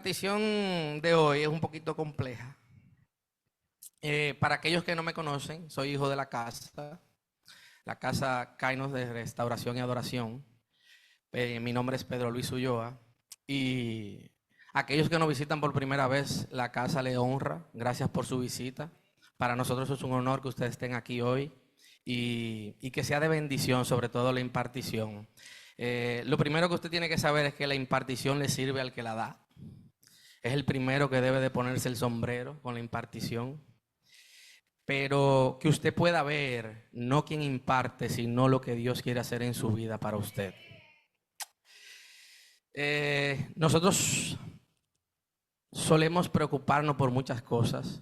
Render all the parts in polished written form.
impartición de hoy es un poquito compleja. Para aquellos que no me conocen, soy hijo de la casa Kainos de Restauración y Adoración. Mi nombre es Pedro Luis Ulloa. Y aquellos que nos visitan por primera vez, la casa le honra. Gracias por su visita. Para nosotros es un honor que ustedes estén aquí hoy y que sea de bendición, sobre todo la impartición. Lo primero que usted tiene que saber es que la impartición le sirve al que la da. Es el primero que debe de ponerse el sombrero con la impartición. Pero que usted pueda ver no quien imparte, sino lo que Dios quiere hacer en su vida para usted. Nosotros solemos preocuparnos por muchas cosas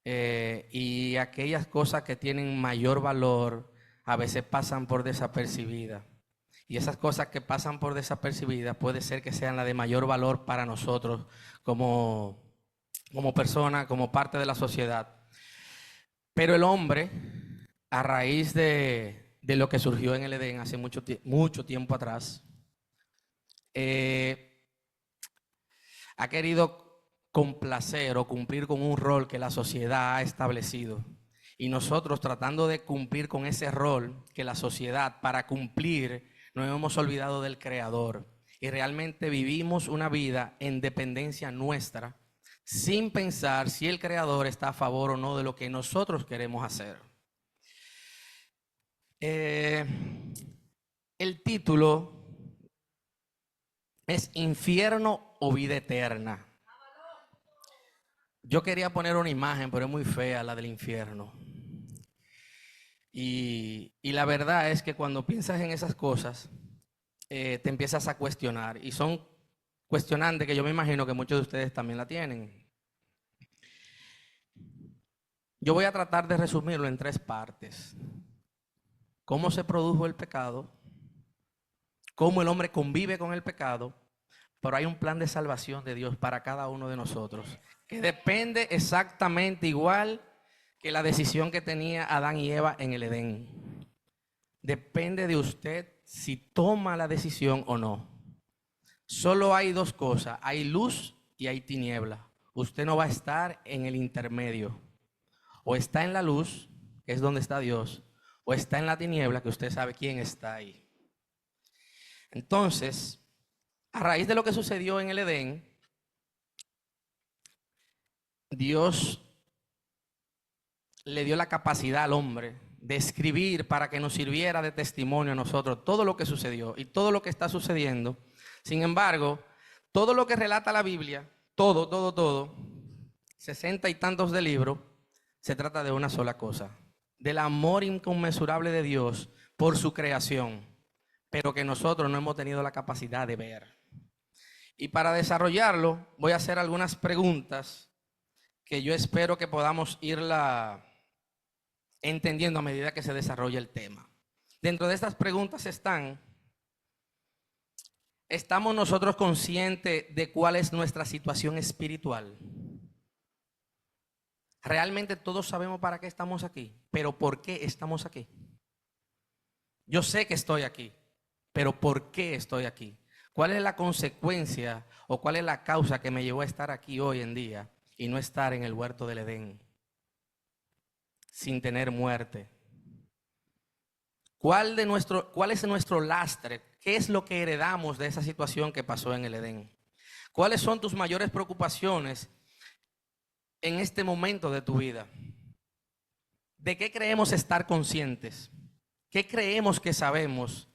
y aquellas cosas que tienen mayor valor a veces pasan por desapercibidas. Y esas cosas que pasan por desapercibidas puede ser que sean las de mayor valor para nosotros como persona, como parte de la sociedad. Pero el hombre, a raíz de lo que surgió en el Edén hace mucho tiempo atrás, ha querido complacer o cumplir con un rol que la sociedad ha establecido. Y nosotros, tratando de cumplir con ese rol que la sociedad, para cumplir, nos hemos olvidado del Creador. Y realmente vivimos una vida en dependencia nuestra, sin pensar si el Creador está a favor o no de lo que nosotros queremos hacer. El título es Infierno o Vida Eterna. Yo quería poner una imagen, pero es muy fea la del infierno. Y la verdad es que cuando piensas en esas cosas, te empiezas a cuestionar. Y son cuestionantes que yo me imagino que muchos de ustedes también la tienen. Yo voy a tratar de resumirlo en 3 partes. Cómo se produjo el pecado, cómo el hombre convive con el pecado, pero hay un plan de salvación de Dios para cada uno de nosotros, que depende exactamente igual que la decisión que tenía Adán y Eva en el Edén. Depende de usted si toma la decisión o no. Solo hay 2 cosas, hay luz y hay tiniebla. Usted no va a estar en el intermedio. O está en la luz, que es donde está Dios, o está en la tiniebla, que usted sabe quién está ahí. Entonces, a raíz de lo que sucedió en el Edén, Dios le dio la capacidad al hombre de escribir para que nos sirviera de testimonio a nosotros todo lo que sucedió y todo lo que está sucediendo. Sin embargo, todo lo que relata la Biblia, todo, 60 y tantos de libros, se trata de una sola cosa: del amor inconmensurable de Dios por su creación, pero que nosotros no hemos tenido la capacidad de ver. Y para desarrollarlo, voy a hacer algunas preguntas que yo espero que podamos irla entendiendo a medida que se desarrolla el tema. Dentro de estas preguntas ¿estamos nosotros conscientes de cuál es nuestra situación espiritual? Realmente todos sabemos para qué estamos aquí, pero ¿por qué estamos aquí? Yo sé que estoy aquí, pero ¿por qué estoy aquí? ¿Cuál es la consecuencia o cuál es la causa que me llevó a estar aquí hoy en día y no estar en el huerto del Edén sin tener muerte? ¿Cuál es nuestro lastre? ¿Qué es lo que heredamos de esa situación que pasó en el Edén? ¿Cuáles son tus mayores preocupaciones en este momento de tu vida? ¿De qué creemos estar conscientes? ¿Qué creemos que sabemos?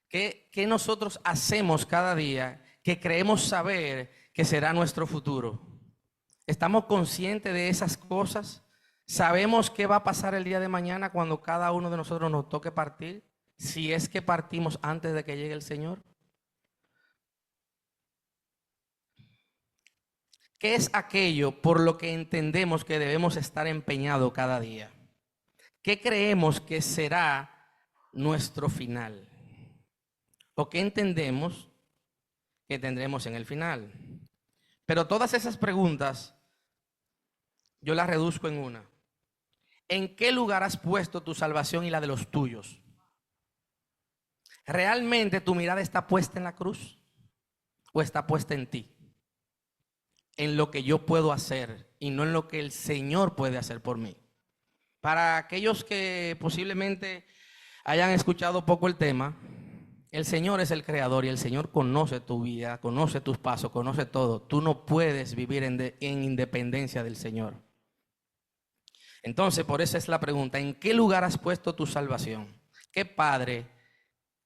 ¿Qué nosotros hacemos cada día que creemos saber que será nuestro futuro? ¿Estamos conscientes de esas cosas? ¿Sabemos qué va a pasar el día de mañana cuando cada uno de nosotros nos toque partir? Si es que partimos antes de que llegue el Señor. ¿Qué es aquello por lo que entendemos que debemos estar empeñados cada día? ¿Qué creemos que será nuestro final? ¿O qué entendemos que tendremos en el final? Pero todas esas preguntas yo las reduzco en una. ¿En qué lugar has puesto tu salvación y la de los tuyos? ¿Realmente tu mirada está puesta en la cruz o está puesta en ti? en lo que yo puedo hacer y no en lo que el Señor puede hacer por mí. Para aquellos que posiblemente hayan escuchado poco el tema, el Señor es el creador y el Señor conoce tu vida, conoce tus pasos, conoce todo. Tú no puedes vivir en independencia del Señor. Entonces, por eso es la pregunta, ¿en qué lugar has puesto tu salvación? ¿Qué padre,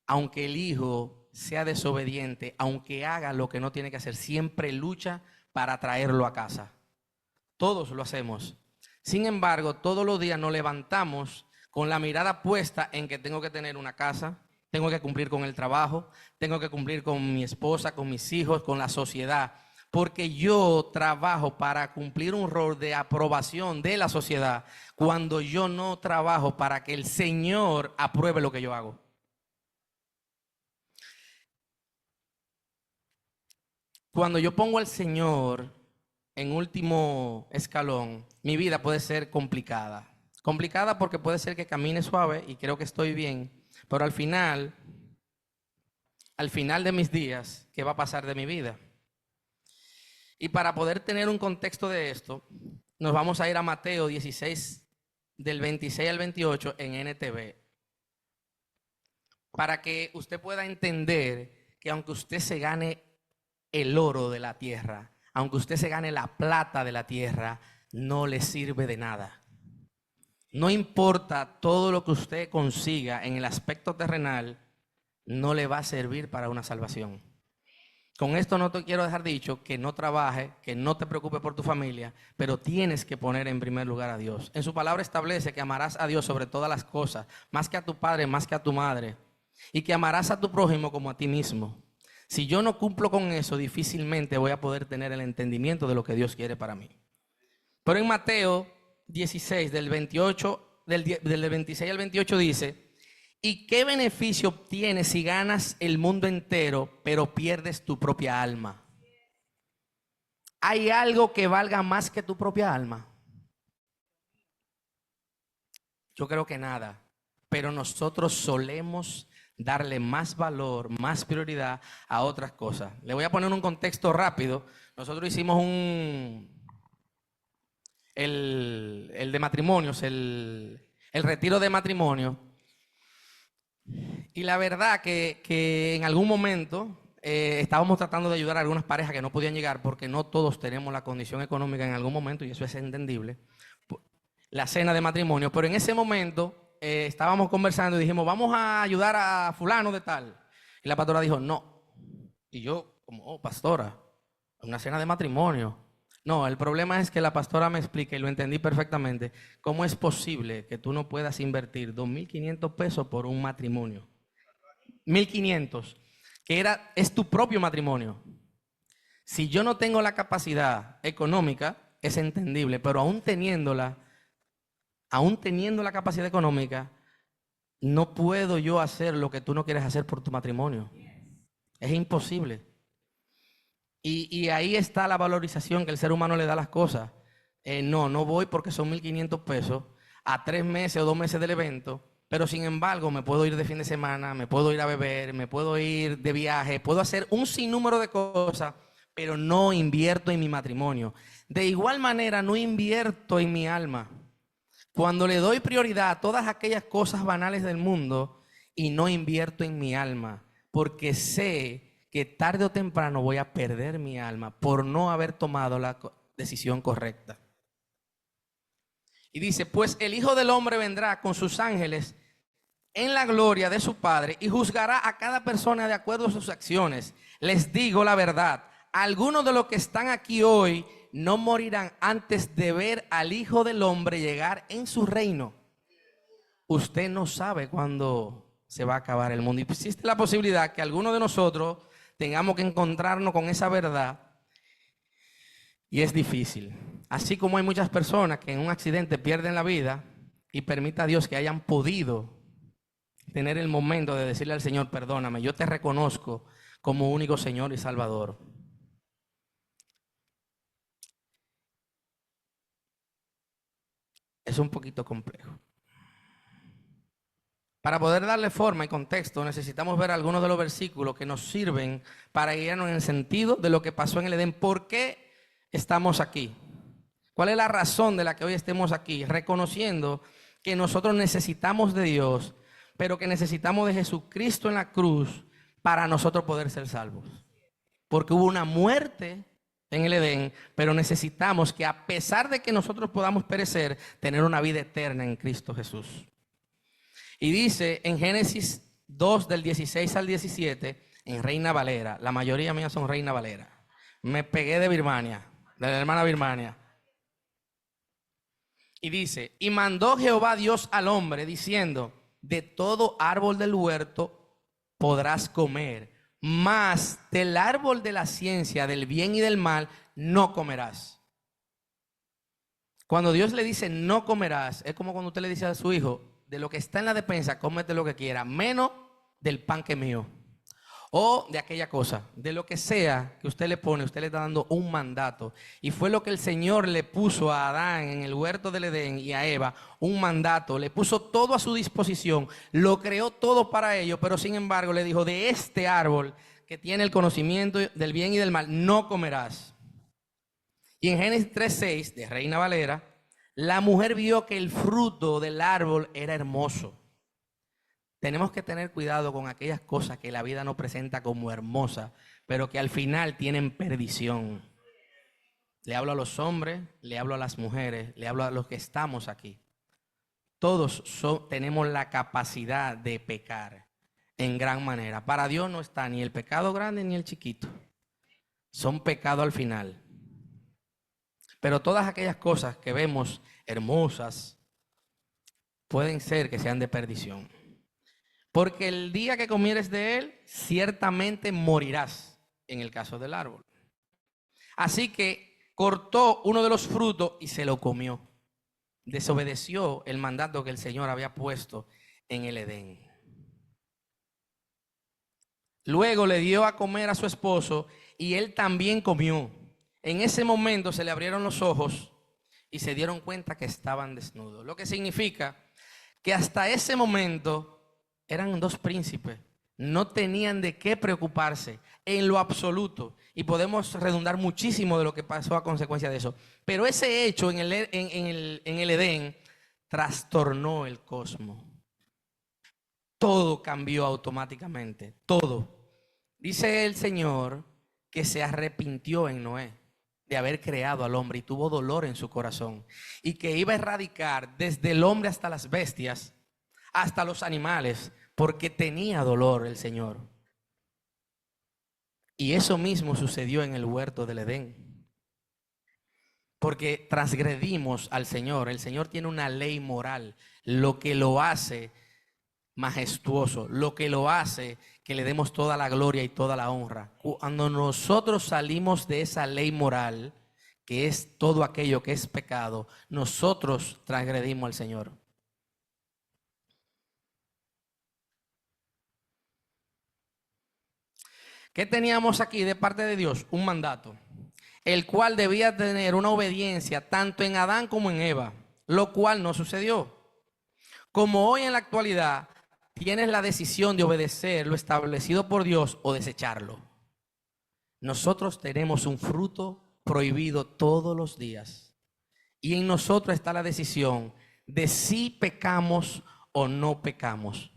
aunque el hijo sea desobediente, aunque haga lo que no tiene que hacer, siempre lucha para traerlo a casa? Todos lo hacemos. Sin embargo, todos los días nos levantamos con la mirada puesta en que tengo que tener una casa, tengo que cumplir con el trabajo, tengo que cumplir con mi esposa, con mis hijos, con la sociedad, porque yo trabajo para cumplir un rol de aprobación de la sociedad cuando yo no trabajo para que el Señor apruebe lo que yo hago. Cuando yo pongo al Señor en último escalón, mi vida puede ser complicada. Complicada porque puede ser que camine suave y creo que estoy bien, pero al final de mis días, ¿qué va a pasar de mi vida? Y para poder tener un contexto de esto, nos vamos a ir a Mateo 16, del 26 al 28 en NTV, para que usted pueda entender que aunque usted se gane el oro de la tierra, aunque usted se gane la plata de la tierra, no le sirve de nada. No importa todo lo que usted consiga en el aspecto terrenal, no le va a servir para una salvación. Con esto no te quiero dejar dicho que no trabaje, que no te preocupes por tu familia, pero tienes que poner en primer lugar a Dios. En su palabra establece que amarás a Dios sobre todas las cosas, más que a tu padre, más que a tu madre, y que amarás a tu prójimo como a ti mismo. Si yo no cumplo con eso, difícilmente voy a poder tener el entendimiento de lo que Dios quiere para mí. Pero en Mateo 16, del 26 al 28 dice: ¿y qué beneficio obtienes si ganas el mundo entero, pero pierdes tu propia alma? ¿Hay algo que valga más que tu propia alma? Yo creo que nada, pero nosotros solemos darle más valor, más prioridad a otras cosas. Le voy a poner un contexto rápido. Nosotros hicimos el de matrimonios, el retiro de matrimonio. Y la verdad que en algún momento estábamos tratando de ayudar a algunas parejas que no podían llegar porque no todos tenemos la condición económica en algún momento, y eso es entendible, la cena de matrimonio. Pero en ese momento estábamos conversando y dijimos, vamos a ayudar a fulano de tal. Y la pastora dijo, no. Y yo, como, oh, pastora, una cena de matrimonio. No, el problema es que la pastora me explica, y lo entendí perfectamente, cómo es posible que tú no puedas invertir 2.500 pesos por un matrimonio. 1.500, que es tu propio matrimonio. Si yo no tengo la capacidad económica, es entendible, pero aún teniendo la capacidad económica, no puedo yo hacer lo que tú no quieres hacer por tu matrimonio. Es imposible. Y ahí está la valorización que el ser humano le da a las cosas. No voy porque son 1.500 pesos a 3 meses o 2 meses del evento, pero sin embargo me puedo ir de fin de semana, me puedo ir a beber, me puedo ir de viaje, puedo hacer un sinnúmero de cosas, pero no invierto en mi matrimonio. De igual manera no invierto en mi alma. Cuando le doy prioridad a todas aquellas cosas banales del mundo y no invierto en mi alma, porque sé que tarde o temprano voy a perder mi alma por no haber tomado la decisión correcta. Y dice, pues el Hijo del Hombre vendrá con sus ángeles en la gloria de su Padre y juzgará a cada persona de acuerdo a sus acciones. Les digo la verdad, algunos de los que están aquí hoy no morirán antes de ver al Hijo del Hombre llegar en su reino. Usted no sabe cuándo se va a acabar el mundo. Y existe la posibilidad que algunos de nosotros tengamos que encontrarnos con esa verdad, y es difícil. Así como hay muchas personas que en un accidente pierden la vida, y permita a Dios que hayan podido tener el momento de decirle al Señor, perdóname, yo te reconozco como único Señor y Salvador. Es un poquito complejo. Para poder darle forma y contexto, necesitamos ver algunos de los versículos que nos sirven para guiarnos en el sentido de lo que pasó en el Edén. ¿Por qué estamos aquí? ¿Cuál es la razón de la que hoy estemos aquí? Reconociendo que nosotros necesitamos de Dios, pero que necesitamos de Jesucristo en la cruz para nosotros poder ser salvos. Porque hubo una muerte en el Edén, pero necesitamos que, a pesar de que nosotros podamos perecer, tener una vida eterna en Cristo Jesús. Y dice en Génesis 2 del 16 al 17, en Reina Valera, la mayoría mía son Reina Valera. Me pegué de Birmania, de la hermana Birmania. Y dice, y mandó Jehová Dios al hombre diciendo, de todo árbol del huerto podrás comer, mas del árbol de la ciencia del bien y del mal no comerás. Cuando Dios le dice no comerás, es como cuando usted le dice a su hijo, de lo que está en la despensa, cómete lo que quiera, menos del pan que es mío. O de aquella cosa, de lo que sea que usted le pone, usted le está dando un mandato. Y fue lo que el Señor le puso a Adán en el huerto del Edén y a Eva, un mandato. Le puso todo a su disposición, lo creó todo para ellos, pero sin embargo le dijo, de este árbol que tiene el conocimiento del bien y del mal, no comerás. Y en Génesis 3:6, de Reina Valera, la mujer vio que el fruto del árbol era hermoso. Tenemos que tener cuidado con aquellas cosas que la vida nos presenta como hermosas, pero que al final tienen perdición. Le hablo a los hombres, le hablo a las mujeres, le hablo a los que estamos aquí. Todos tenemos la capacidad de pecar en gran manera. Para Dios no está ni el pecado grande ni el chiquito. Son pecado al final. Pero todas aquellas cosas que vemos hermosas pueden ser que sean de perdición. Porque el día que comieres de él, ciertamente morirás, en el caso del árbol. Así que cortó uno de los frutos y se lo comió. Desobedeció el mandato que el Señor había puesto en el Edén. Luego le dio a comer a su esposo y él también comió. En ese momento se le abrieron los ojos y se dieron cuenta que estaban desnudos. Lo que significa que hasta ese momento eran dos príncipes, no tenían de qué preocuparse en lo absoluto. Y podemos redundar muchísimo de lo que pasó a consecuencia de eso. Pero ese hecho en el Edén trastornó el cosmos. Todo cambió automáticamente, todo. Dice el Señor que se arrepintió en Noé de haber creado al hombre y tuvo dolor en su corazón. Y que iba a erradicar desde el hombre hasta las bestias, hasta los animales, porque tenía dolor el Señor. Y eso mismo sucedió en el huerto del Edén. Porque transgredimos al Señor. El Señor tiene una ley moral, lo que lo hace majestuoso, lo que lo hace que le demos toda la gloria y toda la honra. Cuando nosotros salimos de esa ley moral, que es todo aquello que es pecado, nosotros transgredimos al Señor. ¿Qué teníamos aquí de parte de Dios? Un mandato, el cual debía tener una obediencia tanto en Adán como en Eva, lo cual no sucedió. Como hoy en la actualidad tienes la decisión de obedecer lo establecido por Dios o desecharlo. Nosotros tenemos un fruto prohibido todos los días y en nosotros está la decisión de si pecamos o no pecamos.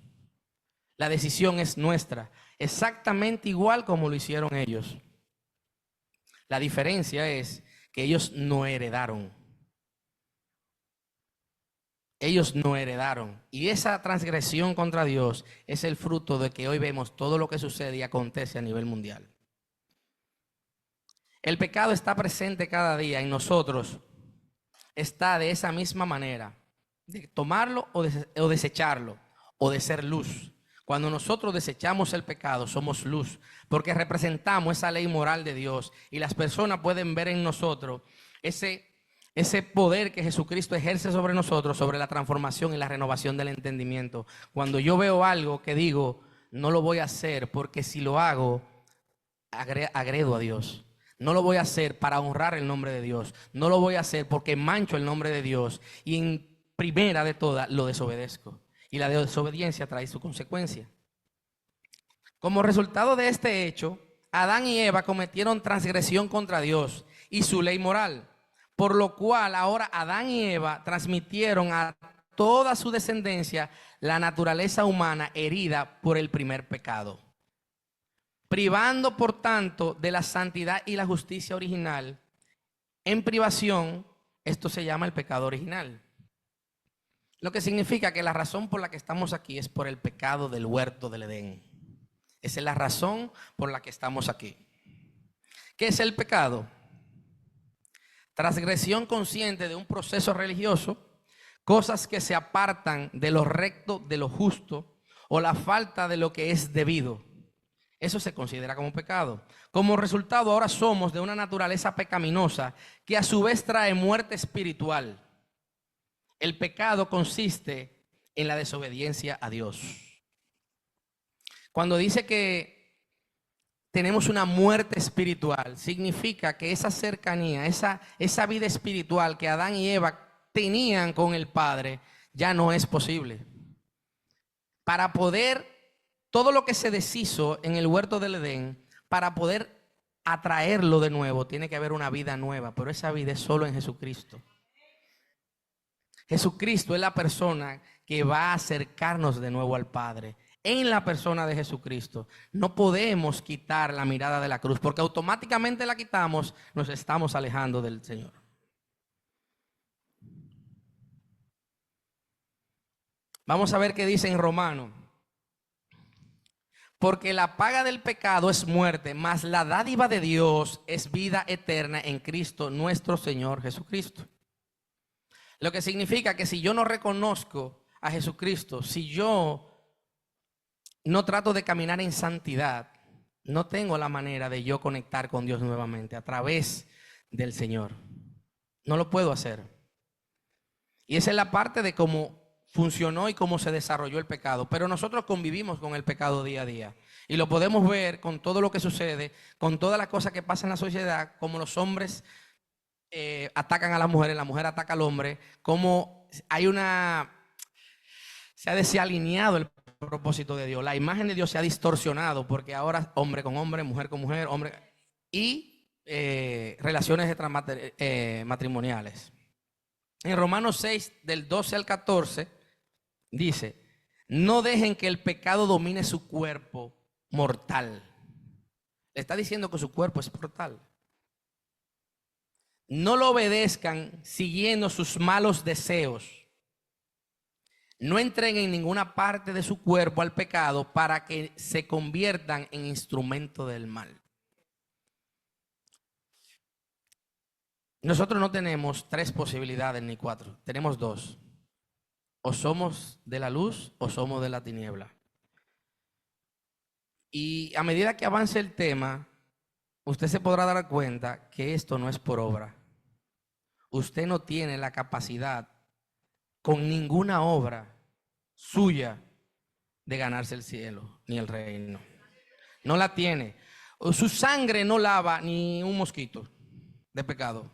La decisión es nuestra, exactamente igual como lo hicieron ellos. La diferencia es que ellos no heredaron. Ellos no heredaron. Y esa transgresión contra Dios es el fruto de que hoy vemos todo lo que sucede y acontece a nivel mundial. El pecado está presente cada día en nosotros. Está de esa misma manera, de tomarlo o desecharlo, o de ser luz. Cuando nosotros desechamos el pecado, somos luz, porque representamos esa ley moral de Dios y las personas pueden ver en nosotros ese poder que Jesucristo ejerce sobre nosotros, sobre la transformación y la renovación del entendimiento. Cuando yo veo algo que digo, no lo voy a hacer porque si lo hago, agredo a Dios. No lo voy a hacer para honrar el nombre de Dios. No lo voy a hacer porque mancho el nombre de Dios. Y en primera de todas, lo desobedezco. Y la desobediencia trae su consecuencia. Como resultado de este hecho, Adán y Eva cometieron transgresión contra Dios y su ley moral, por lo cual ahora Adán y Eva transmitieron a toda su descendencia la naturaleza humana herida por el primer pecado, privando por tanto de la santidad y la justicia original. En privación, esto se llama el pecado original. Lo que significa que la razón por la que estamos aquí es por el pecado del huerto del Edén. Esa es la razón por la que estamos aquí. ¿Qué es el pecado? Transgresión consciente de un proceso religioso, cosas que se apartan de lo recto, de lo justo, o la falta de lo que es debido. Eso se considera como pecado. Como resultado, ahora somos de una naturaleza pecaminosa que a su vez trae muerte espiritual. El pecado consiste en la desobediencia a Dios. Cuando dice que tenemos una muerte espiritual, significa que esa cercanía, esa vida espiritual que Adán y Eva tenían con el Padre, ya no es posible. Para poder, todo lo que se deshizo en el huerto del Edén, para poder atraerlo de nuevo, tiene que haber una vida nueva, pero esa vida es solo en Jesucristo. Jesucristo es la persona que va a acercarnos de nuevo al Padre. En la persona de Jesucristo no podemos quitar la mirada de la cruz, porque automáticamente la quitamos, nos estamos alejando del Señor. Vamos a ver qué dice en Romanos. Porque la paga del pecado es muerte, mas la dádiva de Dios es vida eterna en Cristo nuestro Señor Jesucristo. Lo que significa que si yo no reconozco a Jesucristo, si yo no trato de caminar en santidad, no tengo la manera de yo conectar con Dios nuevamente a través del Señor. No lo puedo hacer. Y esa es la parte de cómo funcionó y cómo se desarrolló el pecado. Pero nosotros convivimos con el pecado día a día. Y lo podemos ver con todo lo que sucede, con todas las cosas que pasan en la sociedad, como los hombres atacan a la mujer ataca al hombre, como se ha desalineado el propósito de Dios. La imagen de Dios se ha distorsionado porque ahora hombre con hombre, mujer con mujer, hombre y relaciones matrimoniales. En Romanos 6, del 12 al 14, dice: no dejen que el pecado domine su cuerpo mortal. Le está diciendo que su cuerpo es mortal. No lo obedezcan siguiendo sus malos deseos. No entreguen ninguna parte de su cuerpo al pecado para que se conviertan en instrumento del mal. Nosotros no tenemos 3 posibilidades ni 4, tenemos 2. O somos de la luz o somos de la tiniebla. Y a medida que avance el tema, usted se podrá dar cuenta que esto no es por obra. Usted no tiene la capacidad con ninguna obra suya de ganarse el cielo ni el reino. No la tiene. Su sangre no lava ni un mosquito de pecado.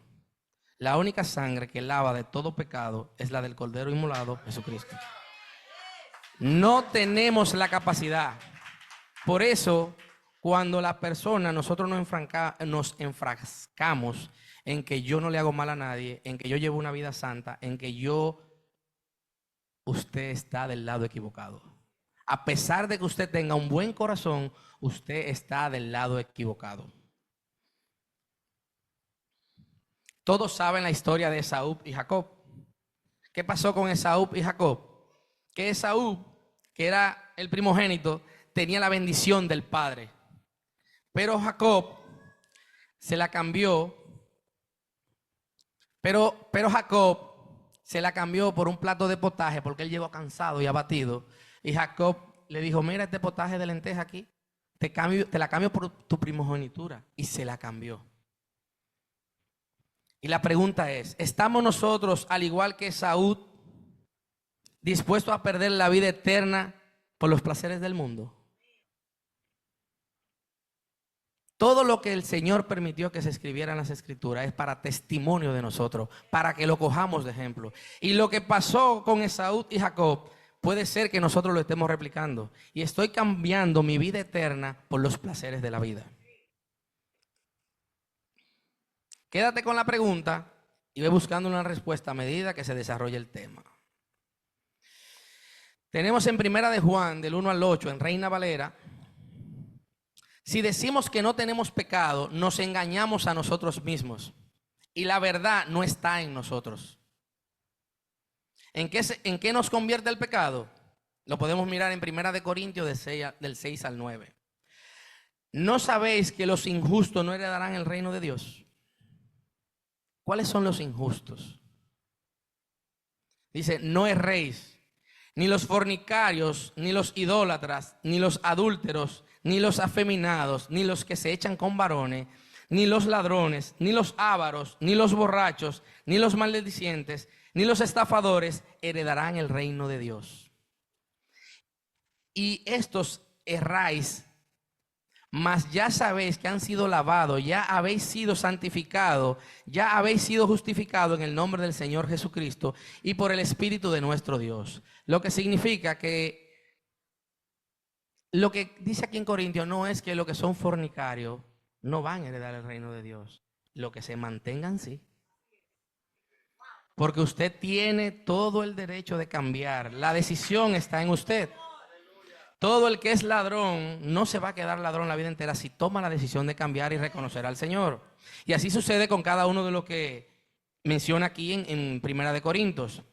La única sangre que lava de todo pecado es la del Cordero inmolado, Jesucristo. No tenemos la capacidad. Por eso, cuando nosotros nos enfrascamos en que yo no le hago mal a nadie, en que yo llevo una vida santa, en que usted está del lado equivocado. A pesar de que usted tenga un buen corazón, usted está del lado equivocado. Todos saben la historia de Esaú y Jacob. ¿Qué pasó con Esaú y Jacob? Que Esaú, que era el primogénito, tenía la bendición del padre. Pero Jacob se la cambió. Pero Jacob se la cambió por un plato de potaje porque él llegó cansado y abatido. Y Jacob le dijo: mira este potaje de lenteja aquí, te la cambio por tu primogenitura. Y se la cambió. Y la pregunta es: ¿estamos nosotros, al igual que Esaú, dispuestos a perder la vida eterna por los placeres del mundo? Todo lo que el Señor permitió que se escribiera en las Escrituras es para testimonio de nosotros, para que lo cojamos de ejemplo. Y lo que pasó con Esaú y Jacob puede ser que nosotros lo estemos replicando. Y estoy cambiando mi vida eterna por los placeres de la vida. Quédate con la pregunta y ve buscando una respuesta a medida que se desarrolle el tema. Tenemos en Primera de Juan, del 1 al 8, en Reina Valera: si decimos que no tenemos pecado, nos engañamos a nosotros mismos y la verdad no está en nosotros. ¿En qué nos convierte el pecado? Lo podemos mirar en Primera de Corintios del 6 al 9. ¿No sabéis que los injustos no heredarán el reino de Dios? ¿Cuáles son los injustos? Dice: no erréis, ni los fornicarios, ni los idólatras, ni los adúlteros, ni los afeminados, ni los que se echan con varones, ni los ladrones, ni los ávaros, ni los borrachos, ni los maldicientes, ni los estafadores heredarán el reino de Dios. Y estos erráis, mas ya sabéis que han sido lavados, ya habéis sido santificados, ya habéis sido justificados en el nombre del Señor Jesucristo y por el Espíritu de nuestro Dios. Lo que significa que lo que dice aquí en Corintios no es que los que son fornicarios no van a heredar el reino de Dios. Los que se mantengan, sí. Porque usted tiene todo el derecho de cambiar. La decisión está en usted. Todo el que es ladrón no se va a quedar ladrón la vida entera si toma la decisión de cambiar y reconocer al Señor. Y así sucede con cada uno de los que menciona aquí en Primera de Corintios.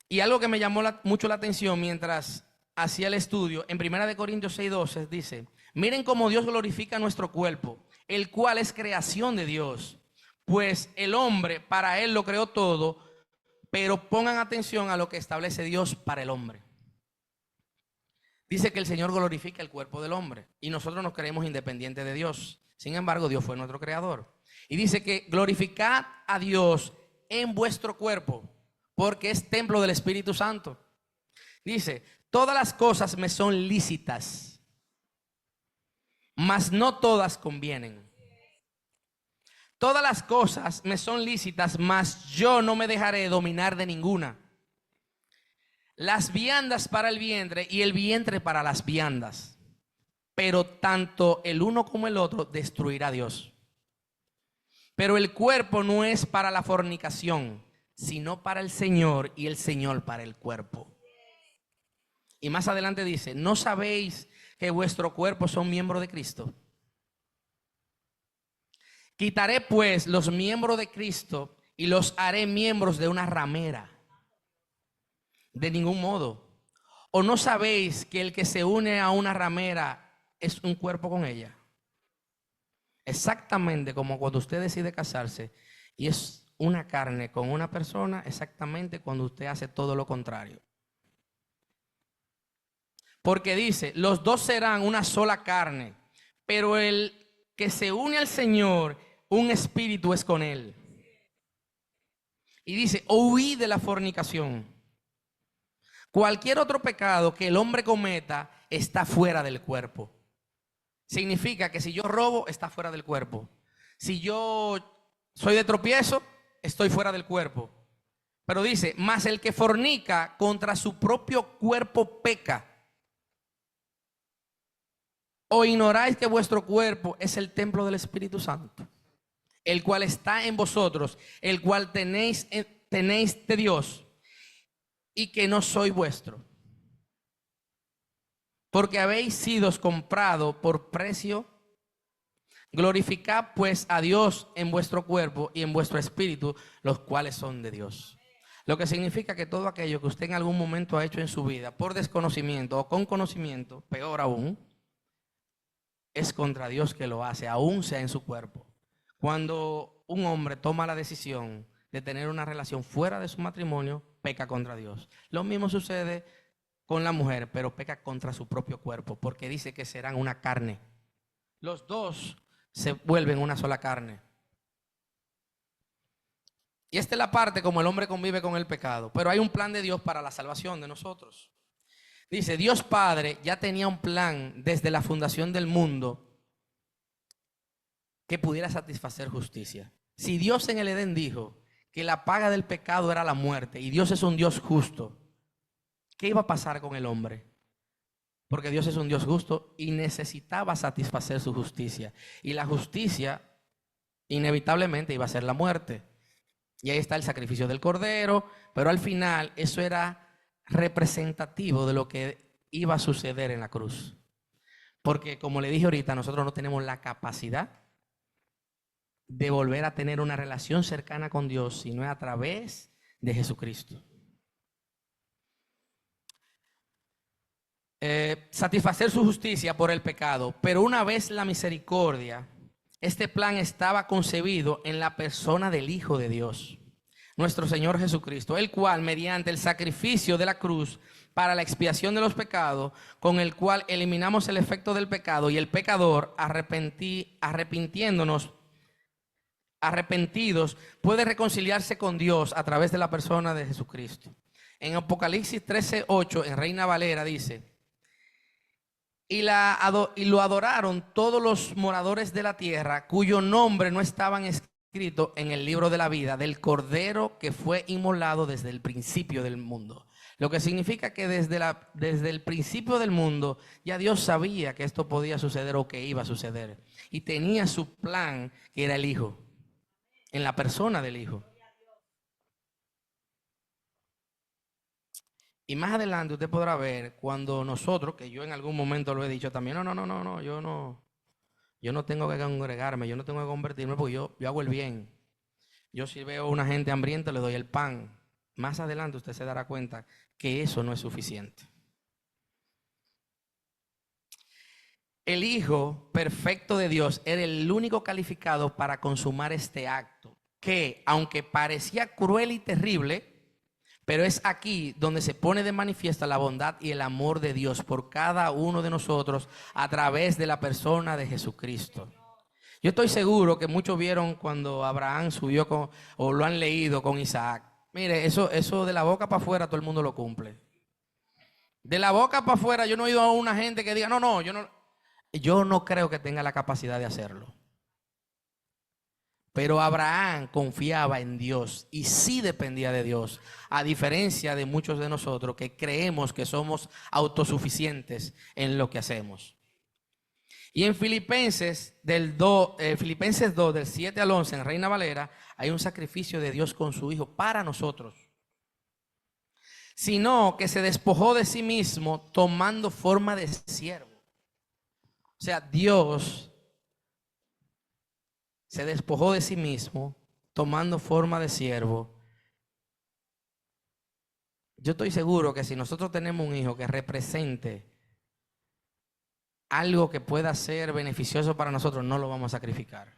Y algo que me llamó mucho la atención mientras hacía el estudio, en Primera de Corintios 6:12 dice: miren cómo Dios glorifica nuestro cuerpo, el cual es creación de Dios. Pues el hombre, para él lo creó todo, pero pongan atención a lo que establece Dios para el hombre. Dice que el Señor glorifica el cuerpo del hombre y nosotros nos creemos independientes de Dios. Sin embargo, Dios fue nuestro creador. Y dice que glorificad a Dios en vuestro cuerpo, porque es templo del Espíritu Santo. Dice: todas las cosas me son lícitas, mas no todas convienen. Todas las cosas me son lícitas, mas yo no me dejaré dominar de ninguna. Las viandas para el vientre y el vientre para las viandas, pero tanto el uno como el otro destruirá Dios. Pero el cuerpo no es para la fornicación, sino para el Señor, y el Señor para el cuerpo. Y más adelante dice: ¿no sabéis que vuestro cuerpo son miembros de Cristo? Quitaré pues los miembros de Cristo y los haré miembros de una ramera. De ningún modo. ¿O no sabéis que el que se une a una ramera es un cuerpo con ella? Exactamente como cuando usted decide casarse y es una carne con una persona, exactamente cuando usted hace todo lo contrario. Porque dice: los dos serán una sola carne, pero el que se une al Señor, un espíritu es con él. Y dice: huid de la fornicación. Cualquier otro pecado que el hombre cometa está fuera del cuerpo. Significa que si yo robo, está fuera del cuerpo. Si yo soy de tropiezo, estoy fuera del cuerpo. Pero dice: mas el que fornica contra su propio cuerpo peca. ¿O ignoráis que vuestro cuerpo es el templo del Espíritu Santo, el cual está en vosotros, el cual tenéis de Dios, y que no soy vuestro? Porque habéis sido comprados por precio. Glorificad pues a Dios en vuestro cuerpo y en vuestro espíritu, los cuales son de Dios. Lo que significa que todo aquello que usted en algún momento ha hecho en su vida por desconocimiento o con conocimiento, peor aún, es contra Dios que lo hace, aún sea en su cuerpo. Cuando un hombre toma la decisión de tener una relación fuera de su matrimonio, peca contra Dios. Lo mismo sucede con la mujer, pero peca contra su propio cuerpo, porque dice que serán una carne. Los dos se vuelven una sola carne. Y esta es la parte como el hombre convive con el pecado. Pero hay un plan de Dios para la salvación de nosotros. Dice: Dios Padre ya tenía un plan desde la fundación del mundo que pudiera satisfacer justicia. Si Dios en el Edén dijo que la paga del pecado era la muerte, y Dios es un Dios justo, ¿qué iba a pasar con el hombre? Porque Dios es un Dios justo y necesitaba satisfacer su justicia. Y la justicia Inevitablemente iba a ser la muerte. Y ahí está el sacrificio del cordero, pero al final eso era representativo de lo que iba a suceder en la cruz. Porque como le dije ahorita, nosotros no tenemos la capacidad de volver a tener una relación cercana con Dios, sino a través de Jesucristo. Satisfacer su justicia por el pecado, pero una vez la misericordia, este plan estaba concebido en la persona del Hijo de Dios, nuestro Señor Jesucristo, el cual mediante el sacrificio de la cruz para la expiación de los pecados, con el cual eliminamos el efecto del pecado, y el pecador arrepentidos puede reconciliarse con Dios a través de la persona de Jesucristo. En Apocalipsis 13:8, en Reina Valera dice: y lo adoraron todos los moradores de la tierra, cuyo nombre no estaban escritos en el libro de la vida del Cordero que fue inmolado desde el principio del mundo. Lo que significa que desde el principio del mundo ya Dios sabía que esto podía suceder o que iba a suceder. Y tenía su plan, que era el Hijo, en la persona del Hijo. Y más adelante usted podrá ver cuando nosotros, que yo en algún momento lo he dicho también, no, yo no tengo que congregarme, yo no tengo que convertirme porque yo hago el bien. Yo si veo a una gente hambrienta le doy el pan. Más adelante usted se dará cuenta que eso no es suficiente. El Hijo perfecto de Dios era el único calificado para consumar este acto, que aunque parecía cruel y terrible, pero es aquí donde se pone de manifiesto la bondad y el amor de Dios por cada uno de nosotros a través de la persona de Jesucristo. Yo estoy seguro que muchos vieron cuando Abraham subió o lo han leído con Isaac. Mire, eso de la boca para afuera todo el mundo lo cumple. De la boca para afuera yo no he oído a una gente que diga, yo no creo que tenga la capacidad de hacerlo. Pero Abraham confiaba en Dios y sí dependía de Dios, a diferencia de muchos de nosotros que creemos que somos autosuficientes en lo que hacemos. Y en Filipenses 2, del 7 al 11, en Reina Valera, hay un sacrificio de Dios con su Hijo para nosotros. Sino que se despojó de sí mismo tomando forma de siervo. O sea, Dios se despojó de sí mismo, tomando forma de siervo. Yo estoy seguro que si nosotros tenemos un hijo que represente algo que pueda ser beneficioso para nosotros, no lo vamos a sacrificar.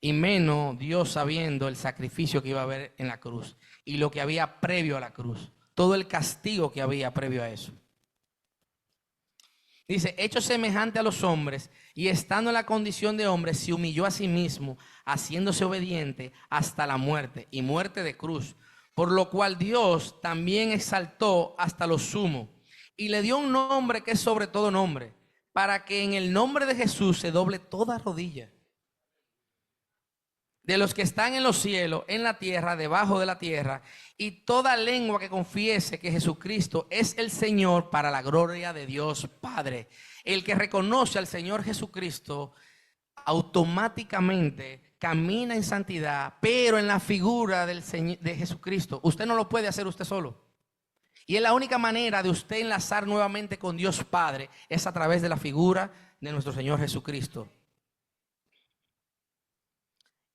Y menos Dios sabiendo el sacrificio que iba a haber en la cruz y lo que había previo a la cruz. Todo el castigo que había previo a eso. Dice, hecho semejante a los hombres y estando en la condición de hombre, se humilló a sí mismo, haciéndose obediente hasta la muerte y muerte de cruz. Por lo cual Dios también exaltó hasta lo sumo y le dio un nombre que es sobre todo nombre, para que en el nombre de Jesús se doble toda rodilla. De los que están en los cielos, en la tierra, debajo de la tierra, y toda lengua que confiese que Jesucristo es el Señor, para la gloria de Dios Padre. El que reconoce al Señor Jesucristo automáticamente camina en santidad, pero en la figura de Jesucristo. Usted no lo puede hacer usted solo. Y es la única manera de usted enlazar nuevamente con Dios Padre, es a través de la figura de nuestro Señor Jesucristo.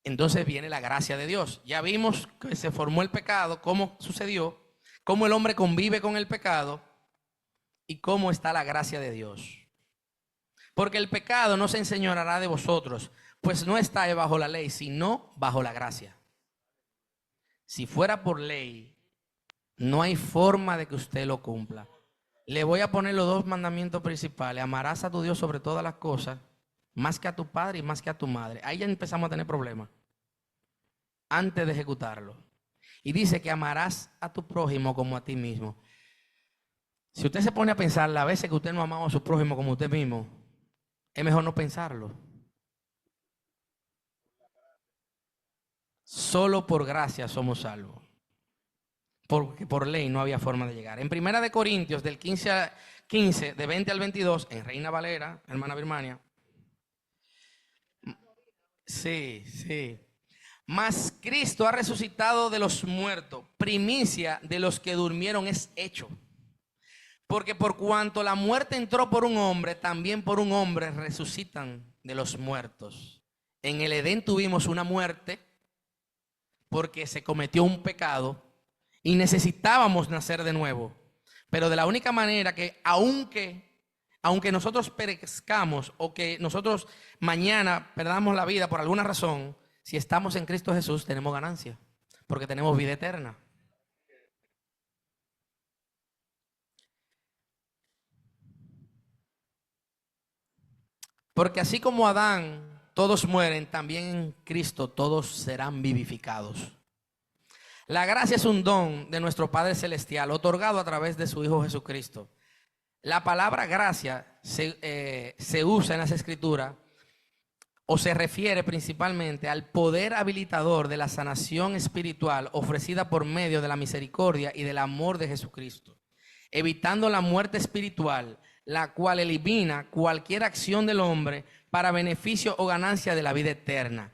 Entonces viene la gracia de Dios. Ya vimos que se formó el pecado, cómo sucedió, cómo el hombre convive con el pecado y cómo está la gracia de Dios. Porque el pecado no se enseñoreará de vosotros, pues no está bajo la ley, sino bajo la gracia. Si fuera por ley, no hay forma de que usted lo cumpla. Le voy a poner los dos mandamientos principales. Amarás a tu Dios sobre todas las cosas, más que a tu padre y más que a tu madre. Ahí ya empezamos a tener problemas antes de ejecutarlo. Y dice que amarás a tu prójimo como a ti mismo. Si usted se pone a pensar las veces que usted no ha amado a su prójimo como usted mismo, es mejor no pensarlo. Solo por gracia somos salvos, porque por ley no había forma de llegar. En 1 Corintios del 15, de 20 al 22, en Reina Valera, hermana Birmania, Sí, sí. Mas Cristo ha resucitado de los muertos, primicia de los que durmieron es hecho. Porque por cuanto la muerte entró por un hombre, también por un hombre resucitan de los muertos. En el Edén tuvimos una muerte porque se cometió un pecado y necesitábamos nacer de nuevo. Pero de la única manera que aunque nosotros perezcamos o que nosotros mañana perdamos la vida por alguna razón, si estamos en Cristo Jesús tenemos ganancia, porque tenemos vida eterna. Porque así como Adán todos mueren, también en Cristo todos serán vivificados. La gracia es un don de nuestro Padre Celestial, otorgado a través de su Hijo Jesucristo. La palabra gracia se usa en las Escrituras o se refiere principalmente al poder habilitador de la sanación espiritual ofrecida por medio de la misericordia y del amor de Jesucristo, evitando la muerte espiritual, la cual elimina cualquier acción del hombre para beneficio o ganancia de la vida eterna.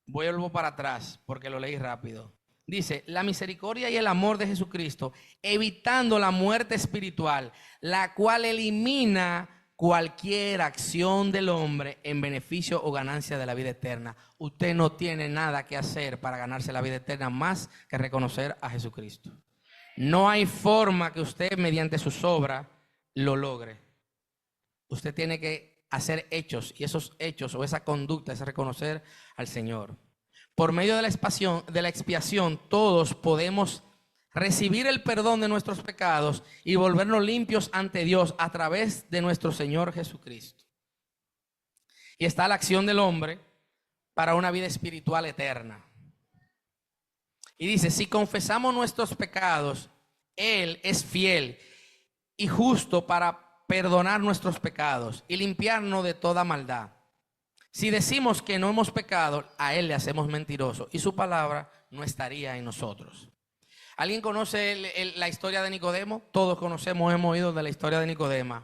Vuelvo para atrás porque lo leí rápido. Dice, la misericordia y el amor de Jesucristo, evitando la muerte espiritual, la cual elimina cualquier acción del hombre en beneficio o ganancia de la vida eterna. Usted no tiene nada que hacer para ganarse la vida eterna más que reconocer a Jesucristo. No hay forma que usted mediante sus obras lo logre. Usted tiene que hacer hechos, y esos hechos o esa conducta es reconocer al Señor. Por medio de la expiación, todos podemos recibir el perdón de nuestros pecados y volvernos limpios ante Dios a través de nuestro Señor Jesucristo. Y está la acción del hombre para una vida espiritual eterna. Y dice, si confesamos nuestros pecados, Él es fiel y justo para perdonar nuestros pecados y limpiarnos de toda maldad. Si decimos que no hemos pecado, a Él le hacemos mentiroso y su palabra no estaría en nosotros. ¿Alguien conoce la historia de Nicodemo? Todos conocemos, hemos oído de la historia de Nicodemo.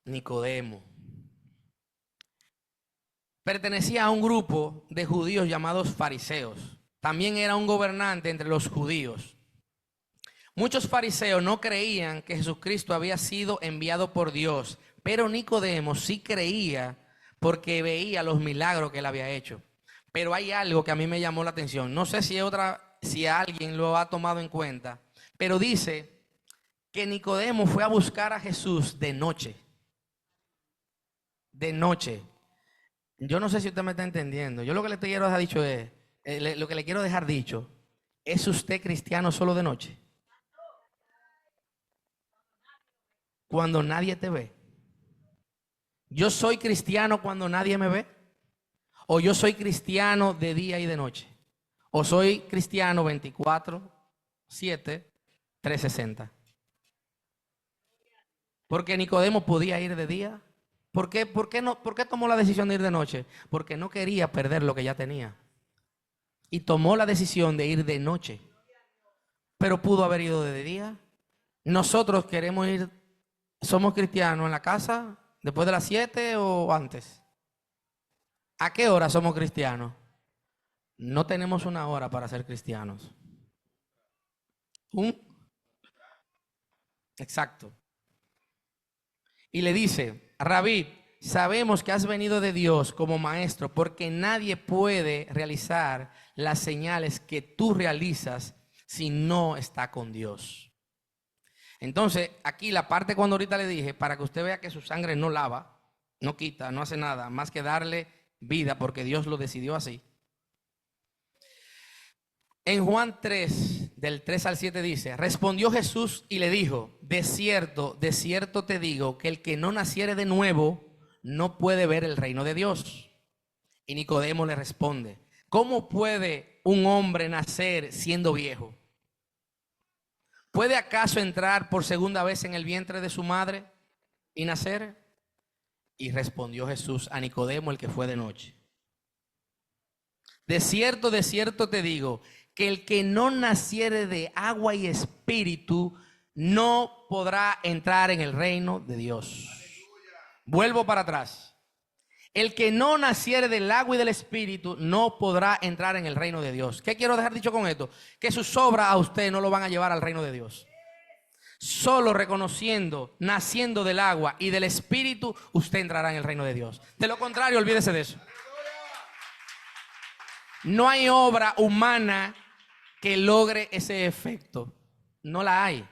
Nicodemo pertenecía a un grupo de judíos llamados fariseos. También era un gobernante entre los judíos. Muchos fariseos no creían que Jesucristo había sido enviado por Dios, pero Nicodemo sí creía porque veía los milagros que él había hecho. Pero hay algo que a mí me llamó la atención. No sé si alguien lo ha tomado en cuenta, pero dice que Nicodemo fue a buscar a Jesús de noche. De noche. Yo no sé si usted me está entendiendo. Yo lo que le quiero dejar dicho es, lo que le quiero dejar dicho, ¿es usted cristiano solo de noche? Cuando nadie te ve. ¿Yo soy cristiano cuando nadie me ve? ¿O yo soy cristiano de día y de noche? ¿O soy cristiano 24/7, 360? Porque Nicodemo podía ir de día. ¿Por qué tomó la decisión de ir de noche? Porque no quería perder lo que ya tenía. Y tomó la decisión de ir de noche. Pero pudo haber ido de día. Nosotros queremos ir, somos cristianos en la casa después de las 7 o antes. ¿A qué hora somos cristianos? No tenemos una hora para ser cristianos. Exacto. Y le dice, Rabí, sabemos que has venido de Dios como maestro, porque nadie puede realizar las señales que tú realizas si no está con Dios. Entonces, aquí la parte cuando ahorita le dije, para que usted vea que su sangre no lava, no quita, no hace nada, más que darle vida, porque Dios lo decidió así. En Juan 3, del 3 al 7 dice, respondió Jesús y le dijo, de cierto te digo, que el que no naciere de nuevo no puede ver el reino de Dios. Y Nicodemo le responde, ¿cómo puede un hombre nacer siendo viejo? ¿Puede acaso entrar por segunda vez en el vientre de su madre y nacer? Y respondió Jesús a Nicodemo, el que fue de noche, de cierto te digo, que el que no naciere de agua y espíritu no podrá entrar en el reino de Dios. Vuelvo para atrás. El que no naciere del agua y del Espíritu no podrá entrar en el reino de Dios. ¿Qué quiero dejar dicho con esto? Que sus obras a usted no lo van a llevar al reino de Dios. Solo reconociendo, naciendo del agua y del Espíritu, usted entrará en el reino de Dios. De lo contrario, olvídese de eso. No hay obra humana que logre ese efecto. No la hay.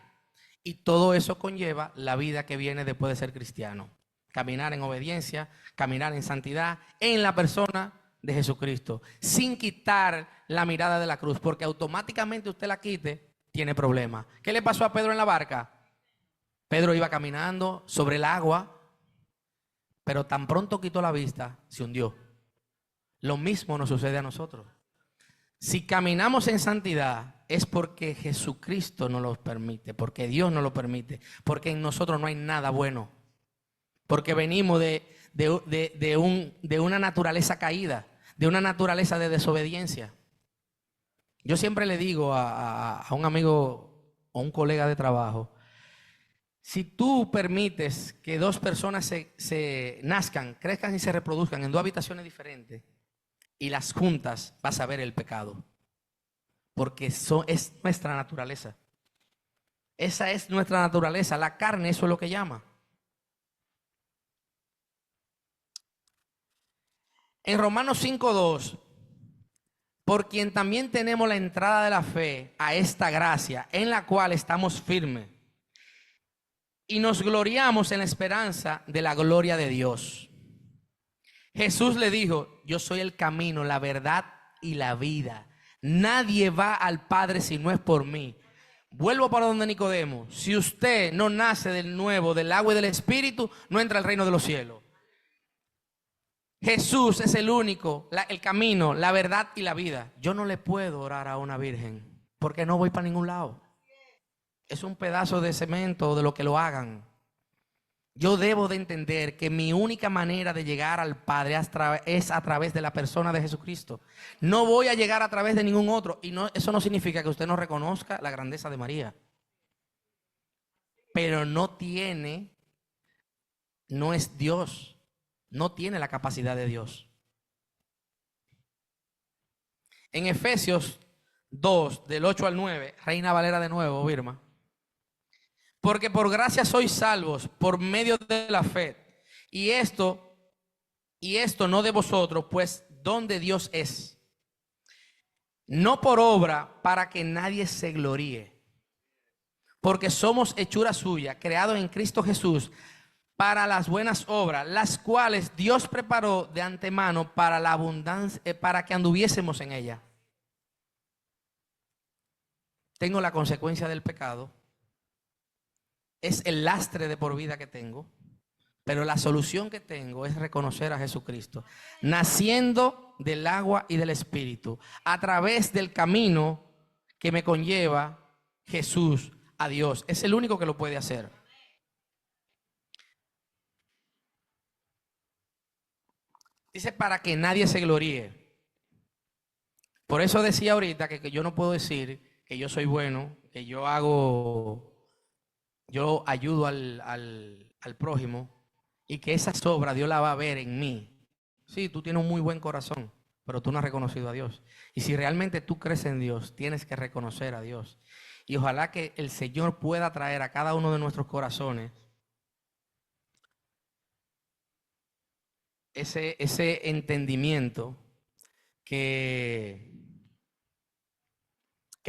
Y todo eso conlleva la vida que viene después de ser cristiano. Caminar en obediencia, caminar en santidad, en la persona de Jesucristo, sin quitar la mirada de la cruz, porque automáticamente usted la quite, tiene problemas. ¿Qué le pasó a Pedro en la barca? Pedro iba caminando sobre el agua, pero tan pronto quitó la vista, se hundió. Lo mismo nos sucede a nosotros. Si caminamos en santidad es porque Jesucristo nos lo permite, porque Dios nos lo permite, porque en nosotros no hay nada bueno, porque venimos de una naturaleza caída, de una naturaleza de desobediencia. Yo siempre le digo a un amigo o un colega de trabajo, si tú permites que dos personas se nazcan, crezcan y se reproduzcan en dos habitaciones diferentes, y las juntas, vas a ver el pecado. Porque eso es nuestra naturaleza. Esa es nuestra naturaleza. La carne, eso es lo que llama. En Romanos 5:2, por quien también tenemos la entrada de la fe a esta gracia, en la cual estamos firmes, y nos gloriamos en la esperanza de la gloria de Dios. Jesús le dijo, yo soy el camino, la verdad y la vida. Nadie va al Padre si no es por mí. Vuelvo para donde Nicodemo. Si usted no nace del nuevo, del agua y del Espíritu, no entra al reino de los cielos. Jesús es el único, el camino, la verdad y la vida. Yo no le puedo orar a una virgen porque no voy para ningún lado. Es un pedazo de cemento de lo que lo hagan. Yo debo de entender que mi única manera de llegar al Padre es a través de la persona de Jesucristo. No voy a llegar a través de ningún otro. Y no, eso no significa que usted no reconozca la grandeza de María. Pero no es Dios. No tiene la capacidad de Dios. En Efesios 2, del 8 al 9, Reina Valera de nuevo, Birma. Porque por gracia sois salvos por medio de la fe. Y esto no de vosotros, pues don de Dios es. No por obra, para que nadie se gloríe. Porque somos hechura suya, creados en Cristo Jesús, para las buenas obras, las cuales Dios preparó de antemano para la abundancia, para que anduviésemos en ella. Tengo la consecuencia del pecado. Es el lastre de por vida que tengo. Pero la solución que tengo es reconocer a Jesucristo, naciendo del agua y del Espíritu, a través del camino que me conlleva Jesús a Dios. Es el único que lo puede hacer. Dice para que nadie se gloríe. Por eso decía ahorita que yo no puedo decir que yo soy bueno, que yo ayudo al prójimo y que esa obra Dios la va a ver en mí. Sí, tú tienes un muy buen corazón, pero tú no has reconocido a Dios. Y si realmente tú crees en Dios, tienes que reconocer a Dios. Y ojalá que el Señor pueda traer a cada uno de nuestros corazones ese entendimiento que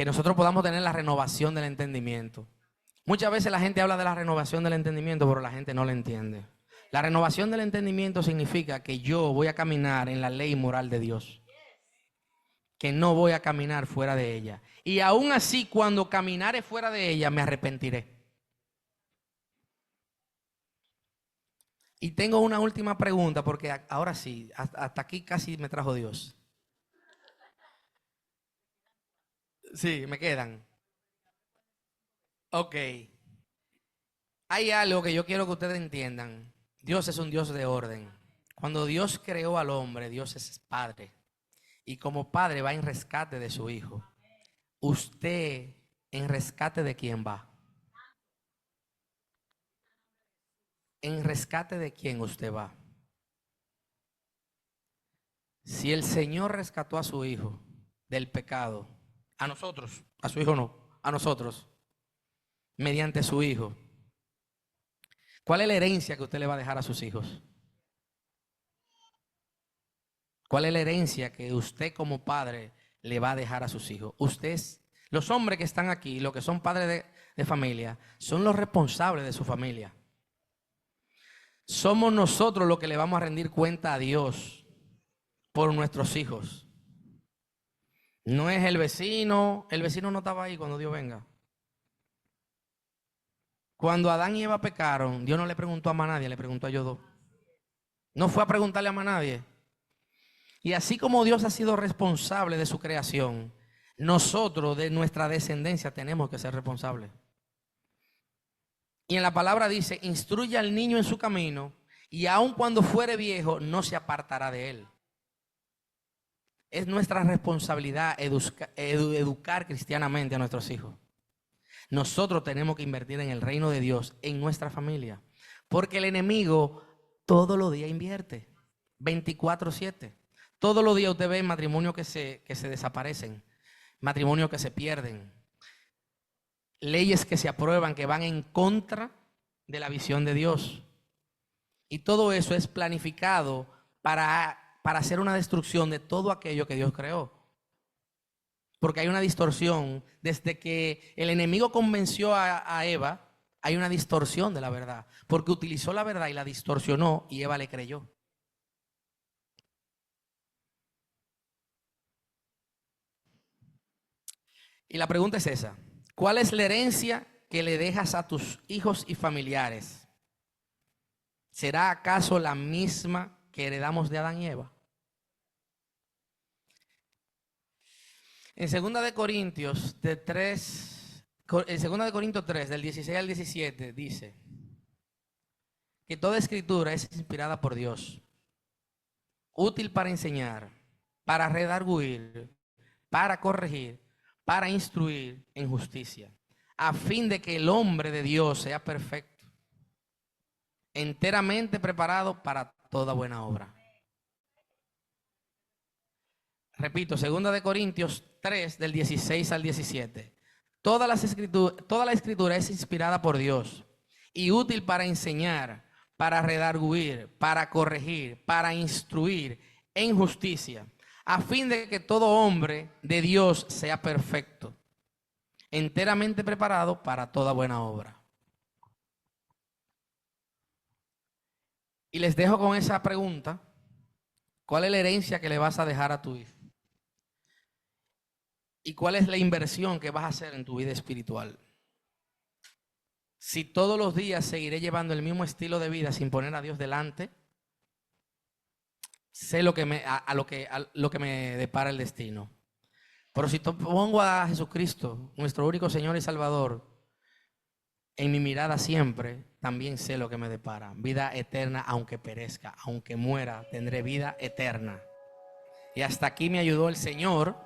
nosotros podamos tener la renovación del entendimiento. Muchas veces la gente habla de la renovación del entendimiento, pero la gente no la entiende. La renovación del entendimiento significa que yo voy a caminar en la ley moral de Dios, que no voy a caminar fuera de ella. Y aún así, cuando caminare fuera de ella, me arrepentiré. Y tengo una última pregunta, porque ahora sí, hasta aquí casi me trajo Dios. Sí, me quedan. Ok. Hay algo que yo quiero que ustedes entiendan. Dios es un Dios de orden. Cuando Dios creó al hombre, Dios es padre. Y como padre va en rescate de su hijo. ¿Usted en rescate de quién va? ¿En rescate de quién usted va? Si el Señor rescató a su hijo del pecado, a nosotros, a su hijo no, a nosotros, mediante su hijo, ¿cuál es la herencia que usted le va a dejar a sus hijos? ¿Cuál es la herencia que usted como padre le va a dejar a sus hijos? Ustedes, los hombres que están aquí, los que son padres de familia, son los responsables de su familia. Somos nosotros los que le vamos a rendir cuenta a Dios por nuestros hijos. No es el vecino no estaba ahí cuando Dios venga. Cuando Adán y Eva pecaron, Dios no le preguntó a más nadie, le preguntó a ellos dos. No fue a preguntarle a más nadie. Y así como Dios ha sido responsable de su creación, nosotros de nuestra descendencia tenemos que ser responsables. Y en la palabra dice, instruye al niño en su camino y aun cuando fuere viejo no se apartará de él. Es nuestra responsabilidad educar cristianamente a nuestros hijos. Nosotros tenemos que invertir en el reino de Dios, en nuestra familia. Porque el enemigo todos los días invierte, 24/7. Todos los días usted ve matrimonios que se desaparecen, matrimonios que se pierden, leyes que se aprueban que van en contra de la visión de Dios. Y todo eso es planificado para hacer una destrucción de todo aquello que Dios creó. Porque hay una distorsión. Desde que el enemigo convenció a Eva, hay una distorsión de la verdad. Porque utilizó la verdad y la distorsionó y Eva le creyó. Y la pregunta es esa. ¿Cuál es la herencia que le dejas a tus hijos y familiares? ¿Será acaso la misma que heredamos de Adán y Eva? En 2 Corintios 3, del 16 al 17, dice que toda escritura es inspirada por Dios, útil para enseñar, para redarguir, para corregir, para instruir en justicia, a fin de que el hombre de Dios sea perfecto, enteramente preparado para toda buena obra. Repito, 2 Corintios 3, del 16 al 17. Toda la escritura es inspirada por Dios y útil para enseñar, para redarguir, para corregir, para instruir en justicia, a fin de que todo hombre de Dios sea perfecto, enteramente preparado para toda buena obra. Y les dejo con esa pregunta: ¿cuál es la herencia que le vas a dejar a tu hijo? ¿Y cuál es la inversión que vas a hacer en tu vida espiritual? Si todos los días seguiré llevando el mismo estilo de vida sin poner a Dios delante, sé lo que me depara el destino. Pero si pongo a Jesucristo, nuestro único Señor y Salvador, en mi mirada siempre, también sé lo que me depara. Vida eterna, aunque perezca, aunque muera, tendré vida eterna. Y hasta aquí me ayudó el Señor.